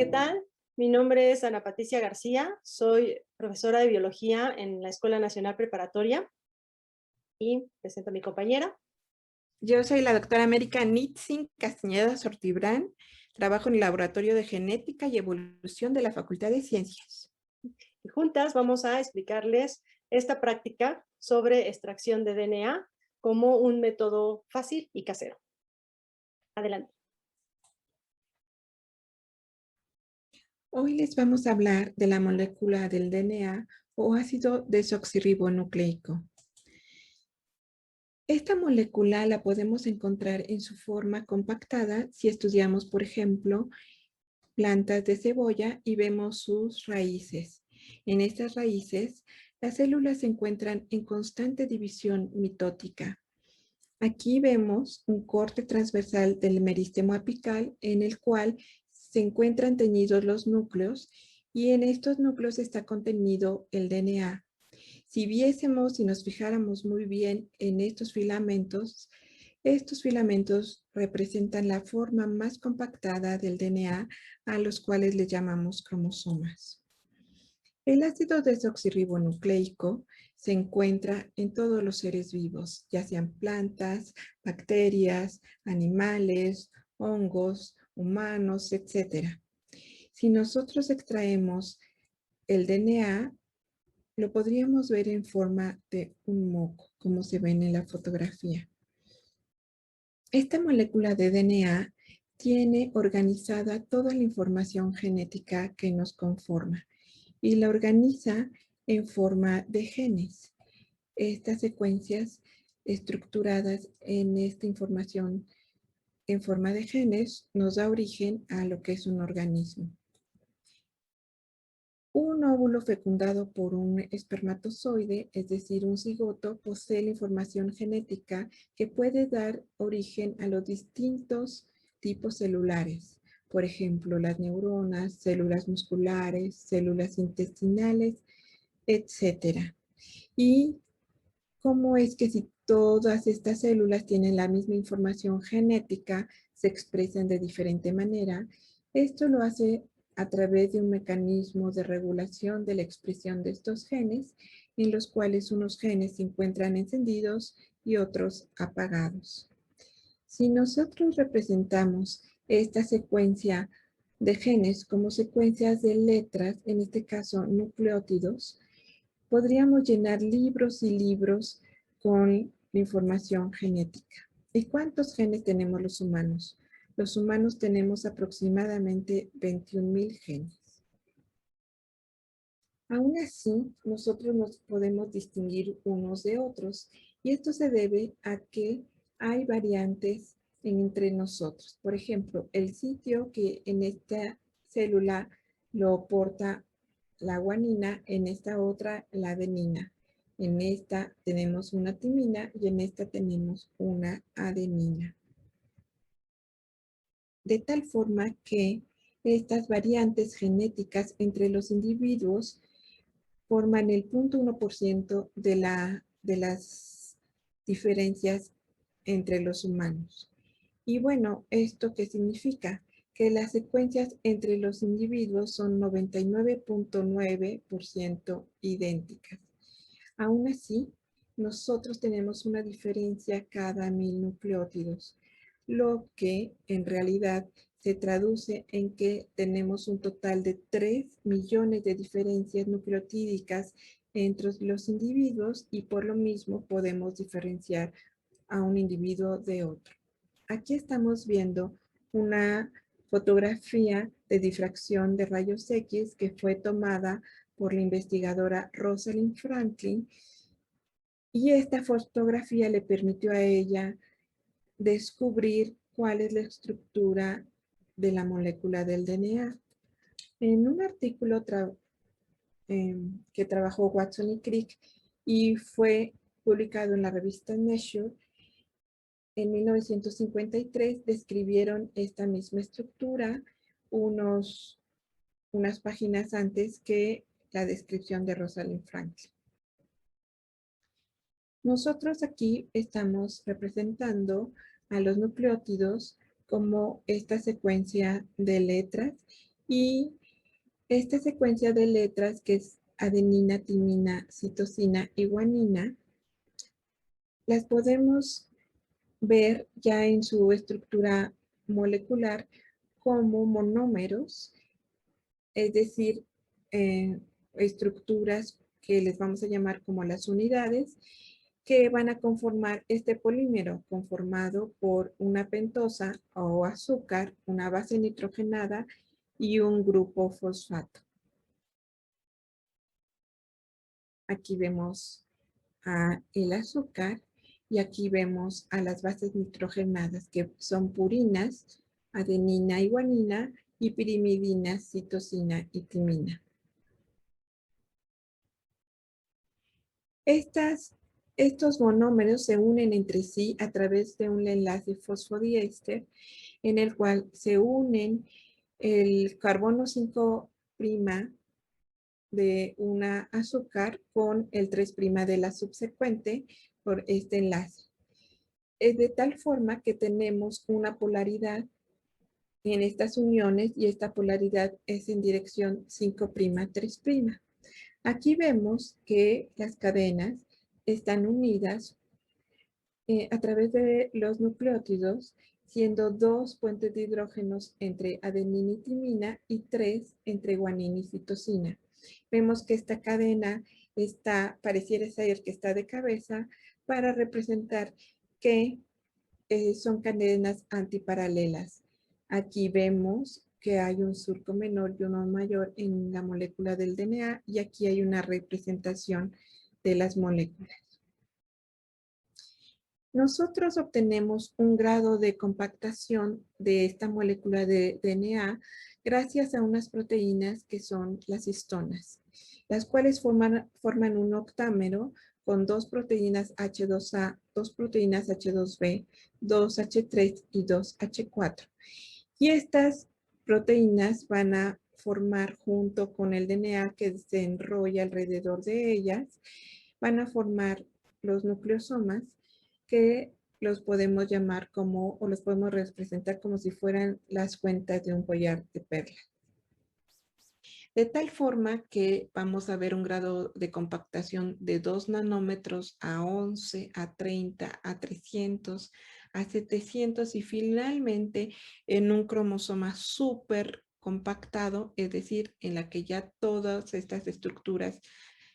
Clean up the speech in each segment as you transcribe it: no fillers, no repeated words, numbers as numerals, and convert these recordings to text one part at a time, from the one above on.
¿qué tal? Mi nombre es Ana Patricia García, soy profesora de biología en la Escuela Nacional Preparatoria y presento a mi compañera. Yo soy la doctora América Nitzin Castañeda Sortibrán. Trabajo en el Laboratorio de Genética y Evolución de la Facultad de Ciencias. Y juntas vamos a explicarles esta práctica sobre extracción de DNA como un método fácil y casero. Adelante. Hoy les vamos a hablar de la molécula del DNA o ácido desoxirribonucleico. Esta molécula la podemos encontrar en su forma compactada si estudiamos, por ejemplo, plantas de cebolla y vemos sus raíces. En estas raíces, las células se encuentran en constante división mitótica. Aquí vemos un corte transversal del meristemo apical en el cual se encuentran teñidos los núcleos y en estos núcleos está contenido el DNA. Si viésemos y nos fijáramos muy bien en estos filamentos representan la forma más compactada del DNA a los cuales le llamamos cromosomas. El ácido desoxirribonucleico se encuentra en todos los seres vivos, ya sean plantas, bacterias, animales, hongos, humanos, etc. Si nosotros extraemos el DNA, lo podríamos ver en forma de un moco, como se ven en la fotografía. Esta molécula de DNA tiene organizada toda la información genética que nos conforma y la organiza en forma de genes. Estas secuencias estructuradas en esta información en forma de genes nos da origen a lo que es un organismo. Un óvulo fecundado por un espermatozoide, es decir, un cigoto, posee la información genética que puede dar origen a los distintos tipos celulares. Por ejemplo, las neuronas, células musculares, células intestinales, etc. Y cómo es que si todas estas células tienen la misma información genética, se expresan de diferente manera. Esto lo hace a través de un mecanismo de regulación de la expresión de estos genes, en los cuales unos genes se encuentran encendidos y otros apagados. Si nosotros representamos esta secuencia de genes como secuencias de letras, en este caso nucleótidos, podríamos llenar libros y libros con la información genética. ¿Y cuántos genes tenemos los humanos? Los humanos tenemos aproximadamente 21,000 genes. Aún así, nosotros nos podemos distinguir unos de otros y esto se debe a que hay variantes entre nosotros. Por ejemplo, el sitio que en esta célula lo porta la guanina, en esta otra la adenina. En esta tenemos una timina y en esta tenemos una adenina. De tal forma que estas variantes genéticas entre los individuos forman el 0.1% de las diferencias entre los humanos. Y bueno, ¿esto qué significa? Que las secuencias entre los individuos son 99.9% idénticas. Aún así, nosotros tenemos una diferencia cada 1000 nucleótidos, lo que en realidad se traduce en que tenemos un total de 3 millones de diferencias nucleotídicas entre los individuos y por lo mismo podemos diferenciar a un individuo de otro. Aquí estamos viendo una fotografía de difracción de rayos X que fue tomada por la investigadora Rosalind Franklin y esta fotografía le permitió a ella descubrir cuál es la estructura de la molécula del DNA. En un artículo que trabajó Watson y Crick y fue publicado en la revista Nature, en 1953 describieron esta misma estructura unas páginas antes que la descripción de Rosalind Franklin. Nosotros aquí estamos representando a los nucleótidos como esta secuencia de letras Y esta secuencia de letras, que es adenina, timina, citosina y guanina, las podemos ver ya en su estructura molecular como monómeros, es decir, estructuras que les vamos a llamar como las unidades, que van a conformar este polímero conformado por una pentosa o azúcar, una base nitrogenada y un grupo fosfato. Aquí vemos el azúcar y aquí vemos a las bases nitrogenadas, que son purinas, adenina y guanina, y pirimidina, citosina y timina. Estos monómeros se unen entre sí a través de un enlace fosfodiéster en el cual se unen el carbono 5' de una azúcar con el 3' de la subsecuente por este enlace. Es de tal forma que tenemos una polaridad en estas uniones y esta polaridad es en dirección 5', 3'. Aquí vemos que las cadenas están unidas a través de los nucleótidos, siendo 2 puentes de hidrógenos entre adenina y timina y 3 entre guanina y citosina. Vemos que esta cadena pareciera ser que está de cabeza para representar que son cadenas antiparalelas. Aquí vemos que hay un surco menor y uno mayor en la molécula del DNA y aquí hay una representación de las moléculas. Nosotros obtenemos un grado de compactación de esta molécula de DNA gracias a unas proteínas que son las histonas, las cuales forman un octámero con 2 proteínas H2A, 2 proteínas H2B, 2H3 y 2H4. Y estas proteínas van a formar junto con el DNA que se enrolla alrededor de ellas, van a formar los nucleosomas que los podemos llamar como, o los podemos representar como si fueran las cuentas de un collar de perlas. De tal forma que vamos a ver un grado de compactación de 2 nanómetros a 11, a 30, a 300, a 700 y finalmente en un cromosoma súper compactado, es decir, en la que ya todas estas estructuras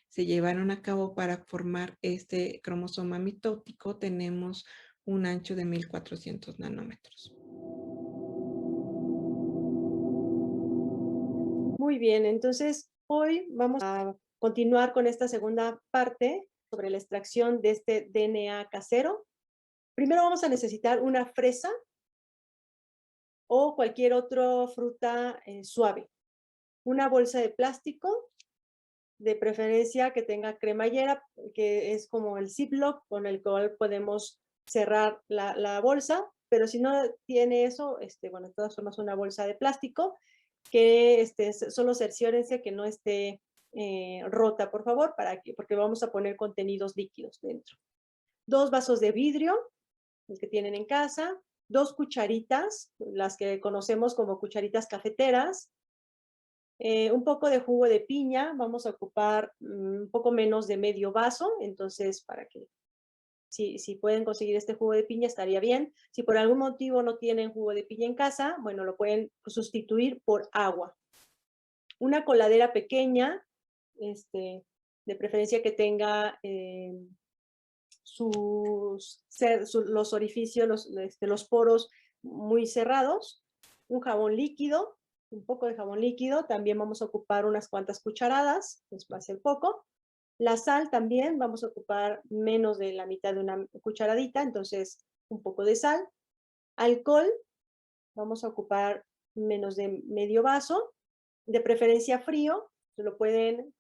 se llevaron a cabo para formar este cromosoma mitótico, tenemos un ancho de 1400 nanómetros. Muy bien, entonces hoy vamos a continuar con esta segunda parte sobre la extracción de este DNA casero. Primero vamos a necesitar una fresa o cualquier otra fruta suave, una bolsa de plástico, de preferencia que tenga cremallera, que es como el Ziploc con el cual podemos cerrar la bolsa, pero si no tiene eso, bueno, de todas formas una bolsa de plástico, que solo cerciórense que no esté rota, por favor, porque vamos a poner contenidos líquidos dentro. 2 vasos de vidrio, los que tienen en casa, 2 cucharitas, las que conocemos como cucharitas cafeteras, un poco de jugo de piña, vamos a ocupar un poco menos de medio vaso, entonces para que si pueden conseguir este jugo de piña estaría bien. Si por algún motivo no tienen jugo de piña en casa, bueno, lo pueden sustituir por agua. Una coladera pequeña, de preferencia que tenga los orificios, los poros muy cerrados, un jabón líquido, un poco de jabón líquido, también vamos a ocupar unas cuantas cucharadas, pues va a ser poco. La sal también, vamos a ocupar menos de la mitad de una cucharadita, entonces un poco de sal. Alcohol, vamos a ocupar menos de medio vaso, de preferencia frío, se lo pueden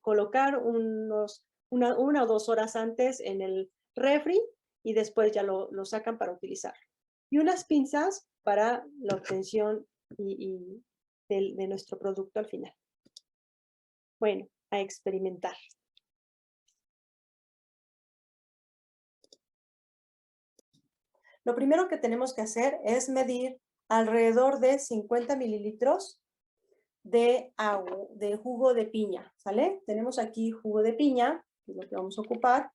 colocar una o 2 horas antes en el refri y después ya lo sacan para utilizar. Y unas pinzas para la obtención de nuestro producto al final. Bueno, a experimentar. Lo primero que tenemos que hacer es medir alrededor de 50 mililitros de jugo de piña, ¿sale? Tenemos aquí jugo de piña, que es lo que vamos a ocupar.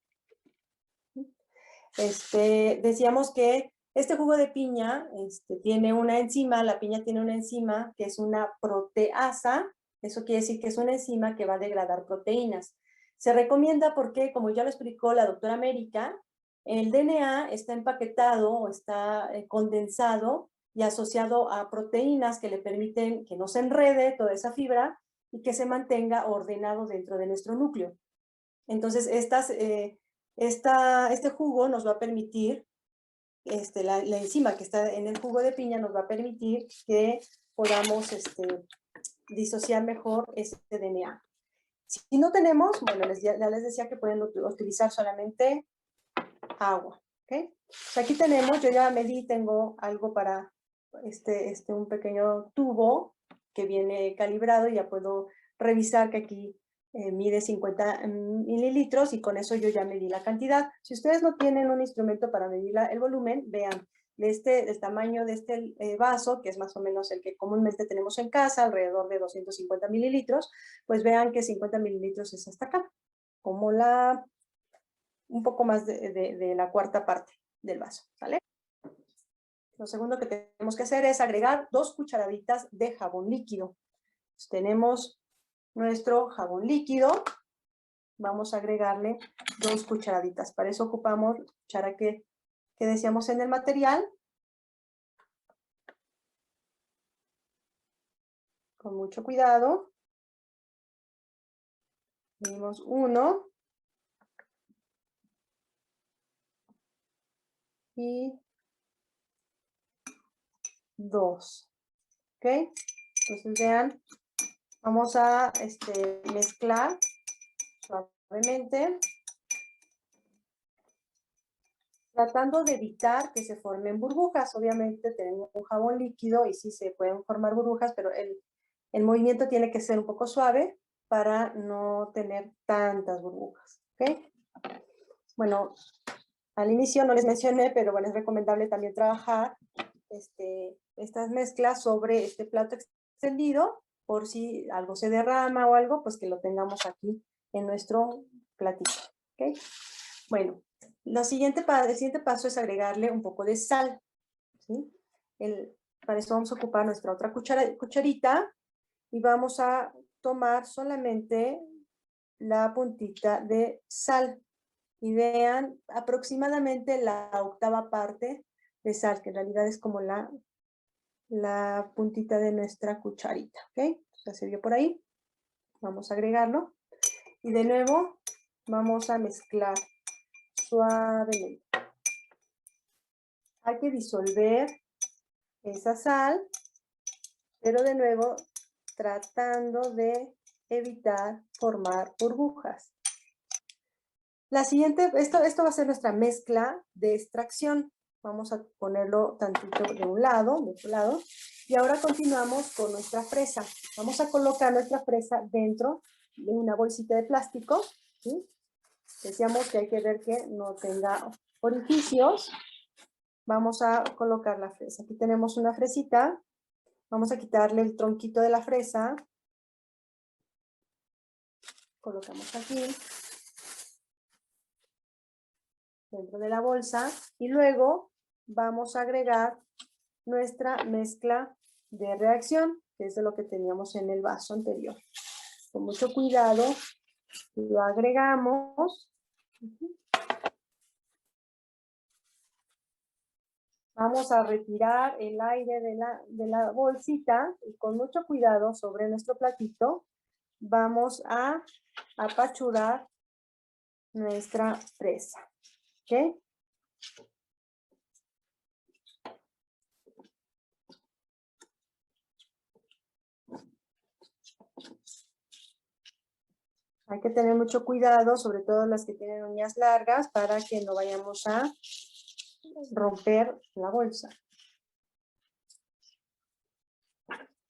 Decíamos que este jugo de piña tiene una enzima, la piña tiene una enzima que es una proteasa. Eso quiere decir que es una enzima que va a degradar proteínas. Se recomienda porque, como ya lo explicó la doctora América, el DNA está empaquetado o está condensado y asociado a proteínas que le permiten que no se enrede toda esa fibra y que se mantenga ordenado dentro de nuestro núcleo. Entonces, este jugo nos va a permitir, la enzima que está en el jugo de piña nos va a permitir que podamos disociar mejor ese DNA. Si no tenemos, bueno, ya les decía que pueden utilizar solamente agua, ¿ok? Pues aquí tenemos, yo ya medí, tengo algo para un pequeño tubo que viene calibrado y ya puedo revisar que aquí mide 50 mililitros y con eso yo ya medí la cantidad. Si ustedes no tienen un instrumento para medir el volumen, vean, del tamaño de este vaso, que es más o menos el que comúnmente tenemos en casa, alrededor de 250 mililitros, pues vean que 50 mililitros es hasta acá, como un poco más de la cuarta parte del vaso, ¿vale? Lo segundo que tenemos que hacer es agregar 2 cucharaditas de jabón líquido. Entonces, tenemos nuestro jabón líquido. Vamos a agregarle 2 cucharaditas. Para eso ocupamos la cuchara que decíamos en el material. Con mucho cuidado. Medimos 1. Y 2. ¿Ok? Entonces vean, vamos a mezclar suavemente, tratando de evitar que se formen burbujas. Obviamente tenemos un jabón líquido y sí se pueden formar burbujas, pero el movimiento tiene que ser un poco suave para no tener tantas burbujas. ¿Ok? Bueno, al inicio no les mencioné, pero bueno, es recomendable también trabajar estas mezclas sobre este plato extendido, por si algo se derrama o algo, pues que lo tengamos aquí en nuestro platito. ¿Ok? Bueno, el siguiente paso es agregarle un poco de sal. ¿Sí? Para eso vamos a ocupar nuestra otra cucharita y vamos a tomar solamente la puntita de sal. Y vean aproximadamente la octava parte de sal, que en realidad es como la puntita de nuestra cucharita. ¿Ok? Ya se vio por ahí. Vamos a agregarlo. Y de nuevo vamos a mezclar suavemente. Hay que disolver esa sal, pero de nuevo tratando de evitar formar burbujas. La siguiente, esto va a ser nuestra mezcla de extracción. Vamos a ponerlo tantito de un lado, de otro lado. Y ahora continuamos con nuestra fresa. Vamos a colocar nuestra fresa dentro de una bolsita de plástico. ¿Sí? Decíamos que hay que ver que no tenga orificios. Vamos a colocar la fresa. Aquí tenemos una fresita. Vamos a quitarle el tronquito de la fresa. Colocamos aquí. Dentro de la bolsa. Y luego vamos a agregar nuestra mezcla de reacción, que es de lo que teníamos en el vaso anterior. Con mucho cuidado lo agregamos. Vamos a retirar el aire de la bolsita y con mucho cuidado sobre nuestro platito vamos a apachurar nuestra fresa. ¿Ok? Hay que tener mucho cuidado, sobre todo las que tienen uñas largas, para que no vayamos a romper la bolsa.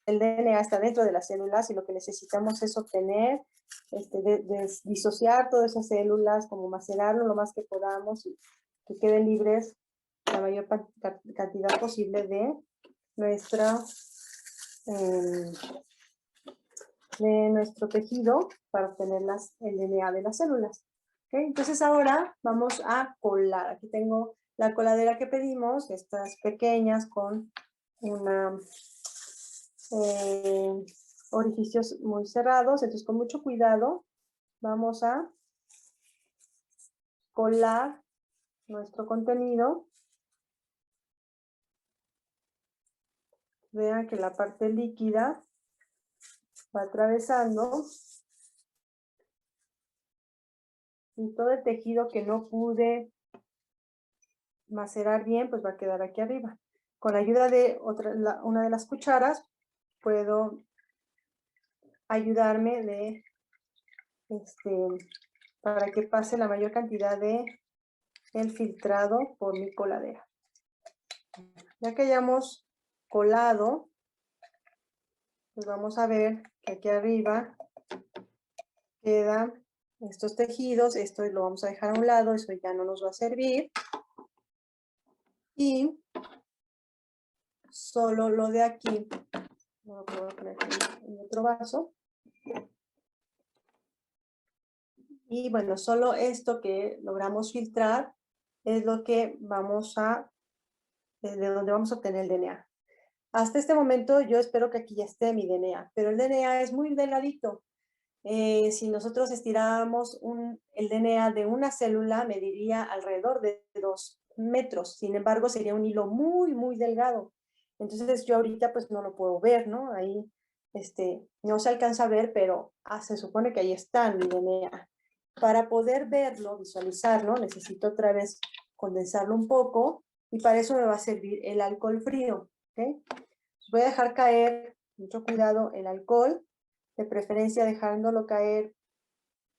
El DNA está dentro de las células y lo que necesitamos es obtener, disociar todas esas células, como macerarlo lo más que podamos y que queden libres la mayor cantidad posible de nuestra de nuestro tejido para obtener el DNA de las células. ¿Okay? Entonces ahora vamos a colar. Aquí tengo la coladera que pedimos, estas pequeñas con orificios muy cerrados. Entonces con mucho cuidado vamos a colar nuestro contenido. Vean que la parte líquida va atravesando y todo el tejido que no pude macerar bien, pues va a quedar aquí arriba. Con la ayuda de una de las cucharas, puedo ayudarme para que pase la mayor cantidad de el filtrado por mi coladera. Ya que hayamos colado, pues vamos a ver que aquí arriba quedan estos tejidos. Esto lo vamos a dejar a un lado, eso ya no nos va a servir. Y solo lo de aquí, lo voy a poner en otro vaso. Y bueno, solo esto que logramos filtrar es lo que vamos de donde vamos a obtener el DNA. Hasta este momento yo espero que aquí ya esté mi DNA, pero el DNA es muy delgadito. Si nosotros estiráramos el DNA de una célula, mediría alrededor de 2 metros. Sin embargo, sería un hilo muy, muy delgado. Entonces yo ahorita pues no lo puedo ver, ¿no? Ahí no se alcanza a ver, pero se supone que ahí está mi DNA. Para poder verlo, visualizarlo, necesito otra vez condensarlo un poco y para eso me va a servir el alcohol frío. ¿Okay? Voy a dejar caer, mucho cuidado, el alcohol, de preferencia dejándolo caer,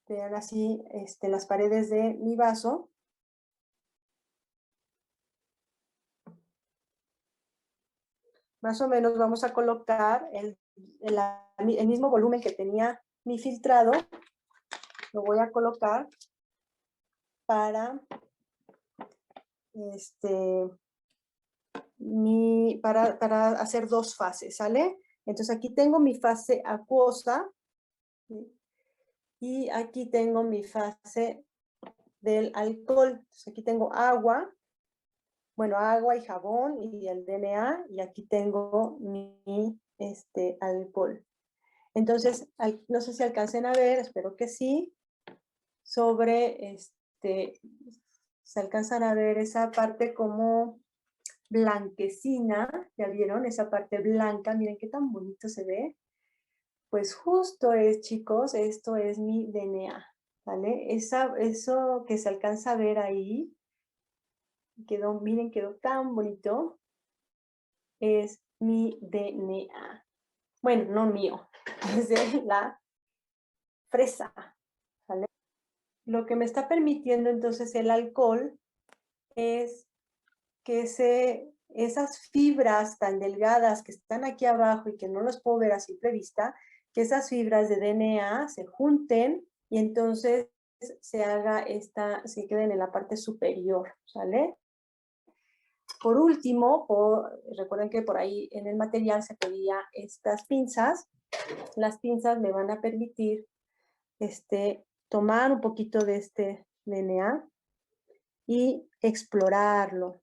vean así, las paredes de mi vaso. Más o menos vamos a colocar el mismo volumen que tenía mi filtrado, lo voy a colocar para para hacer 2 fases, ¿sale? Entonces aquí tengo mi fase acuosa, ¿sí? Y aquí tengo mi fase del alcohol. Entonces aquí tengo agua, bueno, agua y jabón y el DNA, y aquí tengo mi alcohol. Entonces, no sé si alcancen a ver, espero que sí, sobre se alcanzan a ver esa parte como blanquecina, ¿ya vieron? Esa parte blanca, miren qué tan bonito se ve. Pues justo chicos, esto es mi DNA, ¿vale? Eso que se alcanza a ver ahí, miren, quedó tan bonito, es mi DNA. Bueno, no mío, es de la fresa, ¿vale? Lo que me está permitiendo entonces el alcohol es que esas fibras tan delgadas que están aquí abajo y que no las puedo ver a simple vista, que esas fibras de DNA se junten y entonces se queden en la parte superior, ¿sale? Por último, recuerden que por ahí en el material se pedía estas pinzas. Las pinzas me van a permitir tomar un poquito de este DNA y explorarlo.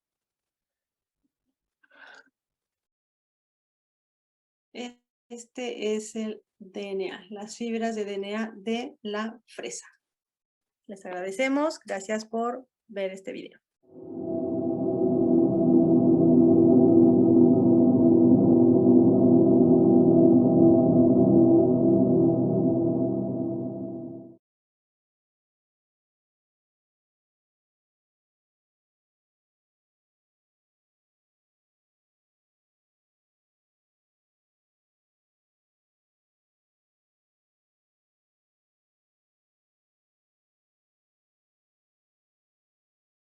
Este es el DNA, las fibras de DNA de la fresa. Les agradecemos, gracias por ver este video.